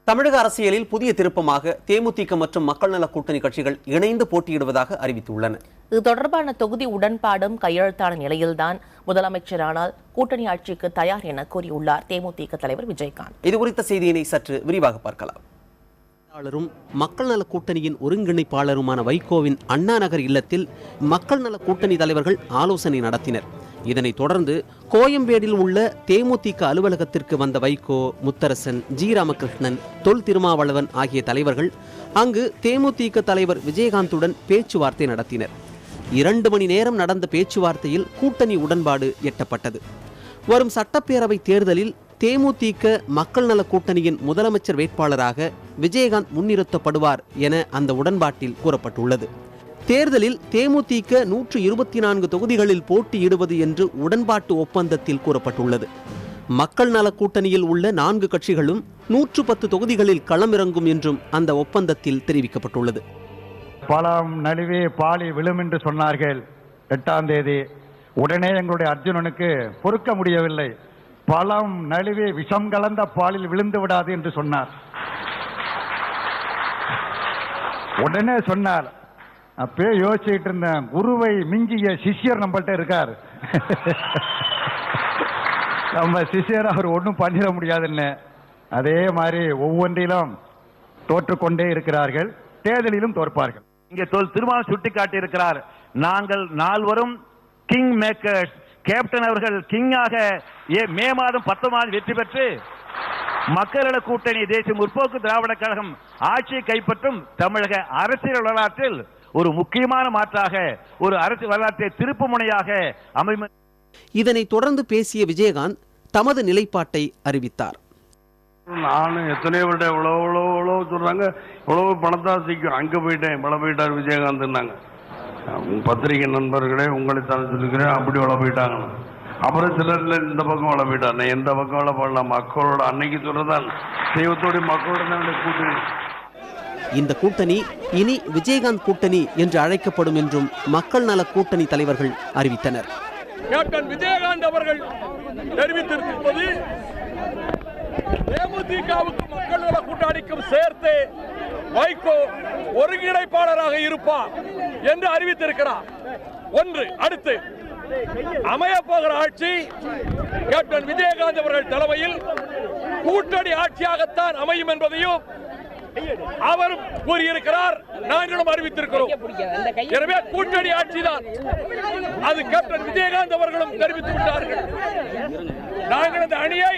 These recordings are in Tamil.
தமிழக அரசியலில் புதிய திருப்பமாக தேமுதிக மற்றும் மக்கள் நல கூட்டணி கட்சிகள் இணைந்து போட்டியிடுவதாக அறிவித்துள்ளன. இது தொடர்பான தொகுதி உடன்பாடும் கையெழுத்தான நிலையில்தான் முதலமைச்சரானால் கூட்டணி ஆட்சிக்கு தயார் என கூறியுள்ளார் தேமுதிக தலைவர் விஜயகாந்த். இது குறித்த செய்தியினை சற்று விரிவாக பார்க்கலாம். மக்கள் நல கூட்டணியின் ஒருங்கிணைப்பாளருமான வைகோவின் அண்ணா நகர் இல்லத்தில் மக்கள் நல கூட்டணி தலைவர்கள் ஆலோசனை நடத்தினர். இதனைத் தொடர்ந்து கோயம்பேடில் உள்ள தேமுதிக அலுவலகத்திற்கு வந்த வைகோ, முத்தரசன், ஜி ராமகிருஷ்ணன், தொல் திருமாவளவன் ஆகிய தலைவர்கள் அங்கு தேமுதிக தலைவர் விஜயகாந்துடன் பேச்சுவார்த்தை நடத்தினர். 2 மணி நேரம் நடந்த பேச்சுவார்த்தையில் கூட்டணி உடன்பாடு எட்டப்பட்டது. வரும் சட்டப்பேரவை தேர்தலில் தேமுதிக மக்கள் நல கூட்டணியின் முதலமைச்சர் வேட்பாளராக விஜயகாந்த் முன்னிறுத்தப்படுவார் என அந்த உடன்பாட்டில் கூறப்பட்டுள்ளது. தேர்தலில் தேமுதிக 124 தொகுதிகளில் போட்டியிடுவது என்று உடன்பாட்டு ஒப்பந்தத்தில் கூறப்பட்டுள்ளது. மக்கள் நல கூட்டணியில் உள்ள 4 கட்சிகளும் 110 தொகுதிகளில் களமிறங்கும் என்றும் அந்த ஒப்பந்தத்தில் தெரிவிக்கப்பட்டுள்ளது. பழம் நழுவே பாலி விழும் என்று சொன்னார்கள் 8ஆம் தேதி. உடனே எங்களுடைய அர்ஜுனனுக்கு பொறுக்க முடியவில்லை. பழம் நழுவே விஷம் கலந்த பாலில் விழுந்து விடாது என்று சொன்னார். உடனே சொன்னார், அப்பே யோசிச்சுட்டு இருந்தேன், குருவை மிஞ்சிய சிஷ்யர் நம்மள்ட்ட இருக்கார், நம்ம சிஷ்யர் அவர் ஒன்றும் பண்ணிட முடியாதுன்னு. அதே மாதிரி ஒவ்வொன்றிலும் தோற்றுக்கொண்டே இருக்கிறார்கள், தேர்தலிலும் தோற்பார்கள். இங்கே திருமாவளவன் சுட்டிக்காட்டி இருக்கிறார், நாங்கள் 4வரும் கிங் மேக்கர்ஸ். கேப்டன் அவர்கள் கிங்காக மே மாதம் 19 வெற்றி பெற்று மக்கள் நல கூட்டணி தேசிய முற்போக்கு திராவிட கழகம் ஆட்சியை கைப்பற்றும் தமிழக அரசியல் வரலாற்றில் ஒரு முக்கியமான மாற்றாக, ஒரு அரசியல் வரலாற்றை திருப்பு முனையாக அமையும். இதனைத் தொடர்ந்து பேசிய விஜயகாந்த் தமது நிலைப்பாட்டை அறிவித்தார். நானும் எத்தனையோ விட இவ்வளவு சொல்றாங்க, இவ்வளவு பணத்தாசைக்கும் அங்க போயிட்டேன், பல போயிட்டார் விஜயகாந்த்னாங்க. பத்திரிகை நண்பர்களே உங்களை தான் சொல்லிக்கிறேன், அப்படி வள போயிட்டாங்க. அப்புறம் சிலர்ல இந்த பக்கம் வள போயிட்டாங்க, எந்த பக்கம் வள போடலாம், மக்களோட அன்னைக்கு சொல்றதான் தெய்வத்தோட மக்களோட கூட்டணி. இந்த கூட்டணி இனி விஜயகாந்த் கூட்டணி என்று அழைக்கப்படும் என்றும் மக்கள் நல கூட்டணி தலைவர்கள் அறிவித்தனர். கேப்டன் விஜயகாந்த் அவர்கள் தெரிவித்திருப்பது தேமுதிகவுக்கும் மக்கள் நல கூட்டணிக்கும் சேர்த்து வைகோ ஒருங்கிணைப்பாளராக இருப்பார் என்று அறிவித்திருக்கிறார். ஒன்று. அடுத்து அமைய போகிற ஆட்சி கேப்டன் விஜயகாந்த் அவர்கள் தலைமையில் கூட்டணி ஆட்சியாகத்தான் அமையும் என்பதையும் அவர் கூறியிருக்கிறார், நாங்களும் அறிவித்திருக்கிறோம். எனவே கூட்டணி ஆட்சிதான் அது கேப்டன் விஜயகாந்த் அவர்களும் தெரிவித்து விட்டார்கள். நாங்கள் இந்த அணியை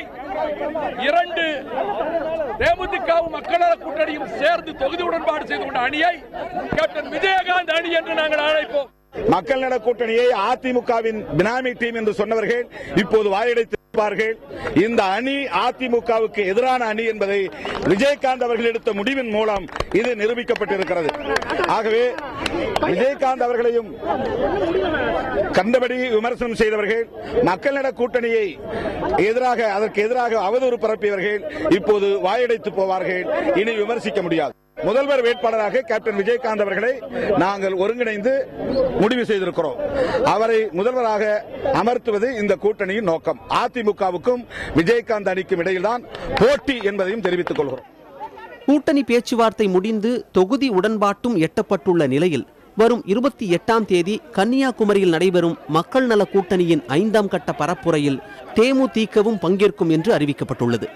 2 தேமுதிகவும் மக்கள் நல கூட்டணியும் சேர்ந்து தொகுதி உடன்பாடு செய்து கொண்ட அணியை கேப்டன் விஜயகாந்த் அணி என்று நாங்கள் அழைப்போம். மக்கள் நல கூட்டணியை அதிமுகவின் பினாமி டீம் என்று சொன்னவர்கள் இப்போது வாயடைத்திருப்பார்கள். இந்த அணி அதிமுகவுக்கு எதிரான அணி என்பதை விஜயகாந்த் அவர்கள் எடுத்த முடிவின் மூலம் இது நிரூபிக்கப்பட்டிருக்கிறது. ஆகவே விஜயகாந்த் அவர்களையும் கண்டபடி விமர்சனம் செய்தவர்கள், மக்கள் நல கூட்டணியை அதற்கு எதிராக அவதூறு பரப்பியவர்கள் இப்போது வாயடைத்து போவார்கள். இனி விமர்சிக்க முடியாது. முதல்வர் வேட்பாளராக கேப்டன் விஜயகாந்த் அவர்களை நாங்கள் ஒருங்கிணைந்து முடிவு செய்திருக்கிறோம். அவரை முதல்வராக அமர்த்துவது இந்த கூட்டணியின் நோக்கம். அதிமுகவுக்கும் விஜயகாந்த் அணிக்கும் இடையில்தான் போட்டி என்பதையும் தெரிவித்துக் கொள்கிறோம். கூட்டணி பேச்சுவார்த்தை முடிந்து தொகுதி உடன்பாட்டும் எட்டப்பட்டுள்ள நிலையில் வரும் 28ஆம் தேதி கன்னியாகுமரியில் நடைபெறும் மக்கள் நல கூட்டணியின் 5ஆம் கட்ட பரப்புரையில் தேமுதிகவும் பங்கேற்கும் என்று அறிவிக்கப்பட்டுள்ளது.